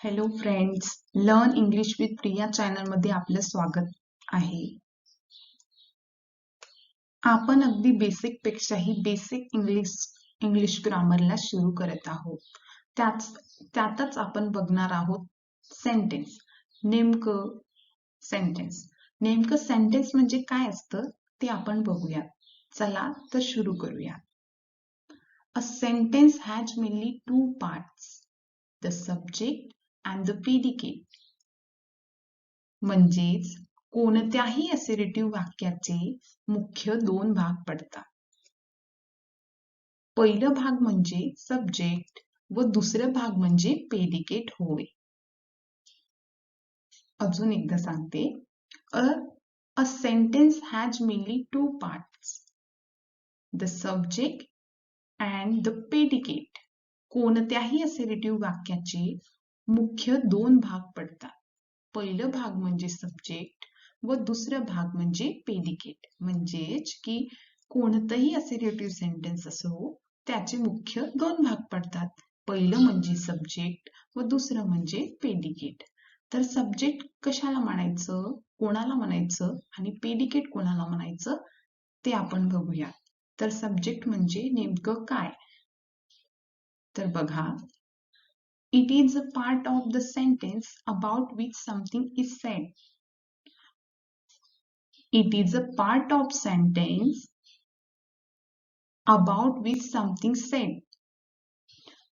Hello friends, learn English with Priya channel मध्ये आपलं स्वागत आहे. आपण अगदी बेसिक पेक्षाही बेसिक इंग्लिश ग्रामरला सुरू करत आहोत. त्यातच आपण बघणार आहोत सेंटेन्स. नेमकं सेंटेन्स म्हणजे काय असतं ते आपण बघूया. चला तर सुरू करूया. A sentence has mainly two parts, the subject and the predicate. म्हणजेच कोणत्याही असर्टिव्ह वाक्याचे मुख्य दोन भाग पडतात. पहिलं भाग म्हणजे सब्जेक्ट व दुसरं भाग म्हणजे प्रेडिकेट होय. अजून एकदा सांगते. A sentence has mainly two parts, the subject and the predicate. कोणत्याही असर्टिव्ह वाक्याचे मुख्य दोन भाग पडतात. पहिलं भाग म्हणजे सब्जेक्ट व दुसरं भाग म्हणजे प्रेडिकेट. म्हणजेच की कोणतंही असर्टिव्ह सेंटेन्स असो त्याचे मुख्य दोन भाग पडतात. पहिलं म्हणजे सब्जेक्ट व दुसरं म्हणजे प्रेडिकेट. तर सब्जेक्ट कशाला म्हणायचं, कोणाला म्हणायचं आणि प्रेडिकेट कोणाला म्हणायचं ते आपण बघूया. तर सब्जेक्ट म्हणजे नेमकं काय, तर बघा. It is a part of the sentence about which something is said. It is a part of sentence about which something said.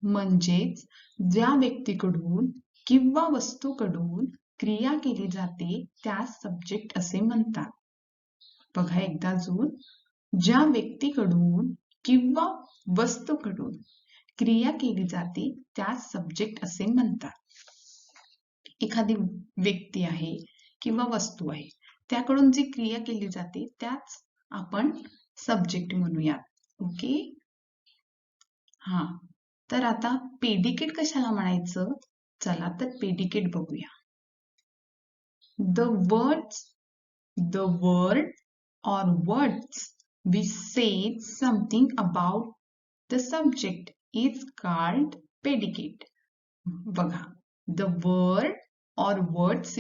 म्हणजेच ज्या व्यक्तीकडून किंवा वस्तूकडून क्रिया केली जाते त्यास सब्जेक्ट असे म्हणतात. बघा एकदा अजून. ज्या व्यक्तीकडून किंवा वस्तूकडून क्रिया केली जाते त्यास सब्जेक्ट असे म्हणतात. एखादी व्यक्ती आहे किंवा वस्तू आहे त्याकडून जी क्रिया केली जाते त्याच आपण सब्जेक्ट म्हणूया. ओके. हा, तर आता प्रेडिकेट कशाला म्हणायचं, चला तर प्रेडिकेट बघूया. The word or words which say something about the subject is called predicate. बघा, the word or words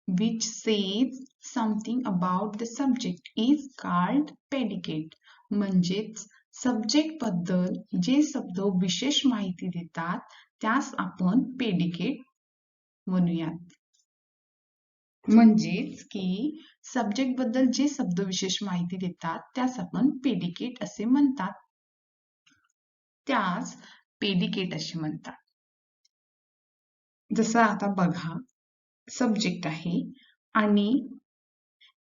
which says something about the subject is called predicate. म्हणजेच सब्जेक्ट बद्दल जे शब्द विशेष माहिती देतात त्यास आपण प्रेडिकेट म्हणूयात. म्हणजेच की सब्जेक्ट बद्दल जे शब्द विशेष माहिती देतात त्यास आपण प्रेडिकेट असे म्हणतात. त्यास प्रेडिकेट असे म्हणतात. जसं आता बघा, सब्जेक्ट आहे आणि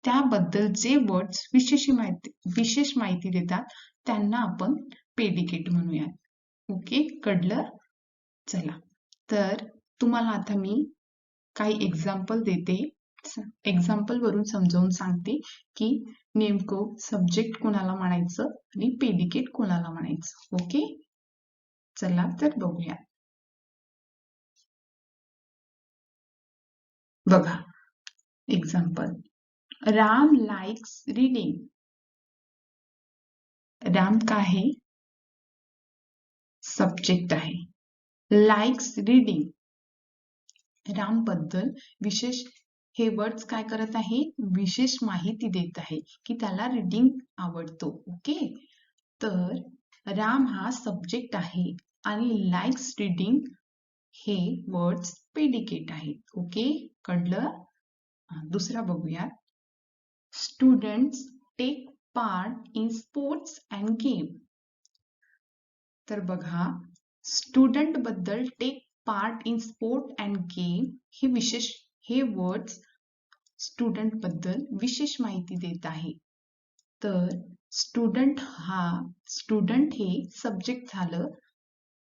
त्याबद्दल जे वर्ड्स विशेष माहिती देतात त्यांना आपण प्रेडिकेट म्हणूयात. ओके, कळलं? चला तर तुम्हाला आता मी काही एक्झाम्पल देते. एक्झाम्पल वरून समजावून सांगते की नेमकं सब्जेक्ट कोणाला म्हणायचं आणि प्रेडिकेट कोणाला म्हणायचं. ओके, चला तर बघूया. बघा example. Ram likes reading. Ram का आहे, सब्जेक्ट आहे. लाइक्स रीडिंग, राम बद्दल विशेष हे वर्ड्स काय करत आहे, विशेष माहिती देत आहे की त्याला रीडिंग आवडतो. ओके, तर राम हा सब्जेक्ट आहे आणि लाइक्स रीडिंग हे वर्ड्स प्रेडिकेट आहेत. ओके, कळलं? दुसरा बघूया. Students take part in sports and game. तर बघा, स्टुडंट बद्दल take part in sport and game हे वर्ड्स स्टुडंट बद्दल विशेष माहिती देत आहे. तर स्टुडंट हे सब्जेक्ट झालं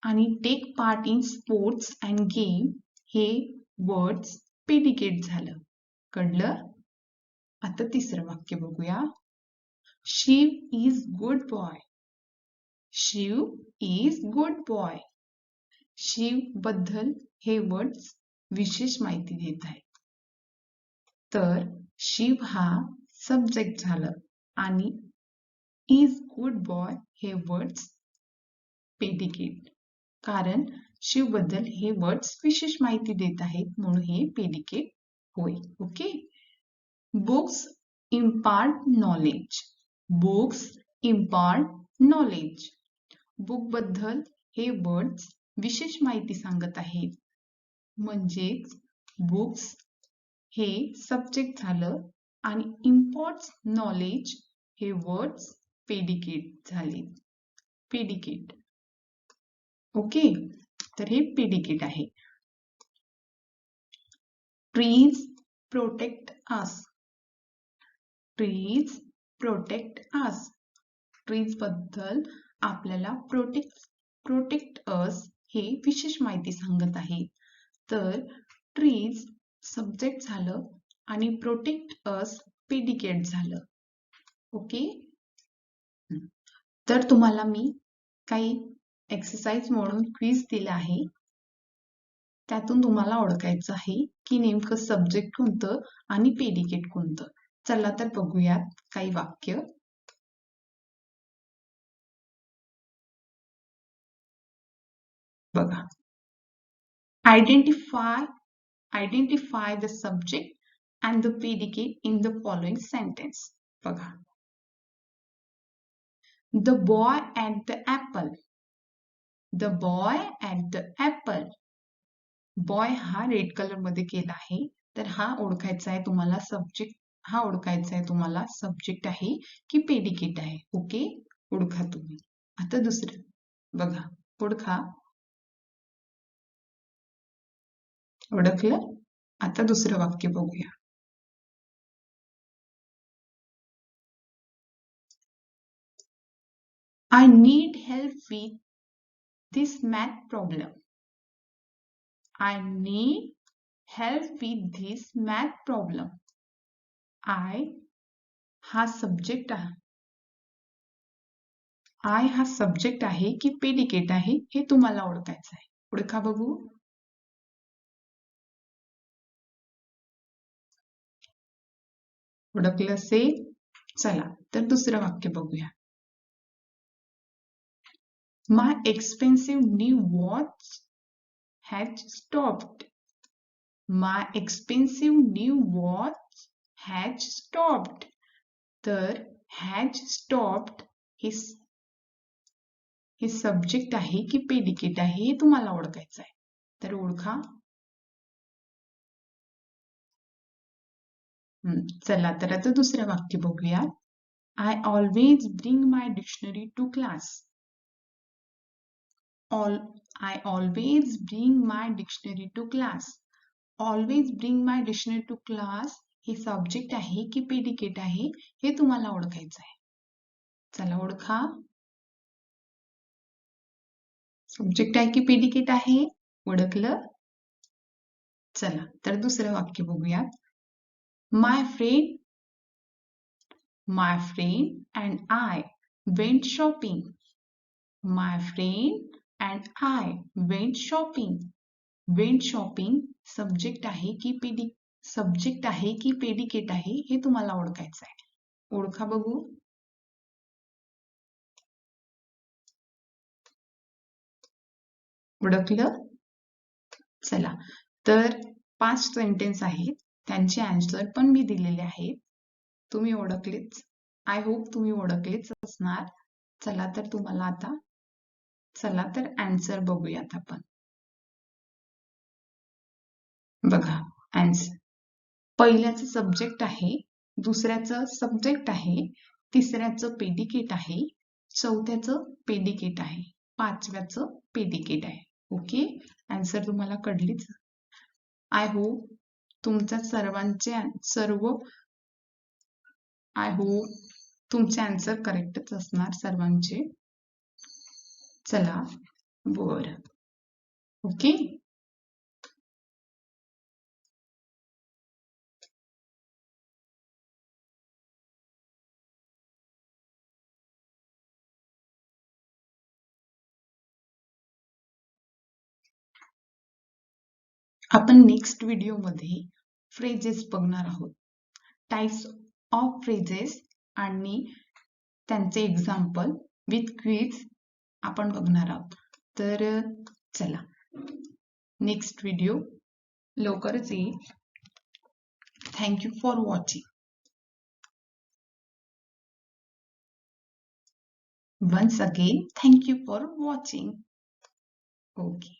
आणि take part in sports and game हे वर्ड्स प्रेडिकेट झालं. कळलं? आता तिसरं वाक्य बघूया. Shiv is good boy. Shiv is good boy. Shiv बद्दल हे वर्ड्स विशेष माहिती देत आहेत. तर शिव हा सब्जेक्ट झालं आणि इज गुड बॉय हे वर्ड्स प्रेडिकेट. कारण शिवबद्दल हे वर्ड्स विशेष माहिती देत आहेत म्हणून हे पेडिकेट होय. Okay. Books impart knowledge. Books impart knowledge. Book बद्दल हे वर्ड्स विशेष माहिती सांगत आहेत. म्हणजेच बुक्स हे सब्जेक्ट झालं आणि इम्पॉर्ट्स नॉलेज हे वर्ड्स पेडिकेट झाले. पेडिकेट. ओके. तर हे पेडिकेट आहे. Trees protect us. Trees protect us. Trees बद्दल आपल्याला प्रोटेक्ट अस हे विशेष माहिती सांगत आहे. तर ट्रीज सब्जेक्ट झालं आणि प्रोटेक्ट अस पेडिकेट झालं. ओके. तर तुम्हाला मी काही एक्सरसाइज म्हणून क्विज दिला आहे. त्यातून तुम्हाला ओळखायचं आहे की नेमकं सब्जेक्ट कोणतं आणि पेडिकेट कोणतं. चला तर बघूयात काही वाक्य. बघा. Identify the subject and the predicate in the following sentence. बघा. The boy at the apple. The boy at the apple. Boy हा रेड कलर मध्ये केला आहे. तर हा ओळखायचा आहे तुम्हाला सब्जेक्ट. हा ओळखायचा आहे तुम्हाला सब्जेक्ट आहे की पेडिकेट आहे. ओके. ओळखा तुम्ही. आता दुसरं बघा. ओळखा. ओळखलं. आता दुसरं वाक्य बघूया. I need help with this math problem. I need help with this math problem. I हा सब्जेक्ट आहे. I हा सब्जेक्ट आहे की पेडिकेट आहे हे तुम्हाला ओळखायचं आहे. ओळखा बघू. ओळखलं असेल. चला तर दुसरं वाक्य बघूया. My expensive new watch has stopped. My expensive new watch has stopped. तर has stopped हे सब्जेक्ट आहे की पेडिकेट आहे हे तुम्हाला ओळखायचं आहे. तर ओळखा. चला तर आता दुसरं वाक्य बघूया. I always bring my dictionary to class. I always bring my dictionary to class. Always bring my dictionary to class हे सब्जेक्ट आहे की पेडिकेट आहे हे तुम्हाला ओळखायचं आहे. चला ओळखा. सब्जेक्ट आहे की पेडिकेट आहे. ओळखलं. चला तर दुसरं वाक्य बघूयात. My friend and I went shopping. My friend and I went shopping. Went shopping subject आहे की पेडिकेट आहे हे तुम्हाला ओळखायचं आहे. ओळखा बघू. ओळखलं. चला तर 5 सेंटेन्स आहेत. त्यांचे आन्सर पण मी दिलेले आहेत. तुम्ही ओळखलेच. आय होप तुम्ही ओळखलेच असणार. चला तर आन्सर बघूयात आपण. बघा आन्सर. पहिल्याचं सब्जेक्ट आहे, दुसऱ्याचं सब्जेक्ट आहे, तिसऱ्याचं पेडिकेट आहे, चौथ्याचं पेडिकेट आहे, पाचव्याचं पेडिकेट आहे. ओके. आन्सर तुम्हाला कळलीच. आय होप तुमच्या तुमचे आन्सर करेक्टच असणार सर्वांचे. चला बरं. ओके. आपण नेक्स्ट व्हिडिओमध्ये फ्रेजेस बघणार आहोत. टाइप्स ऑफ फ्रेजेस आणि त्यांचे एक्झाम्पल विथ क्विज आपण बघणार आहोत. तर चला नेक्स्ट व्हिडिओ लवकरच येईल. Thank you for watching. Once again, thank you for watching. Okay.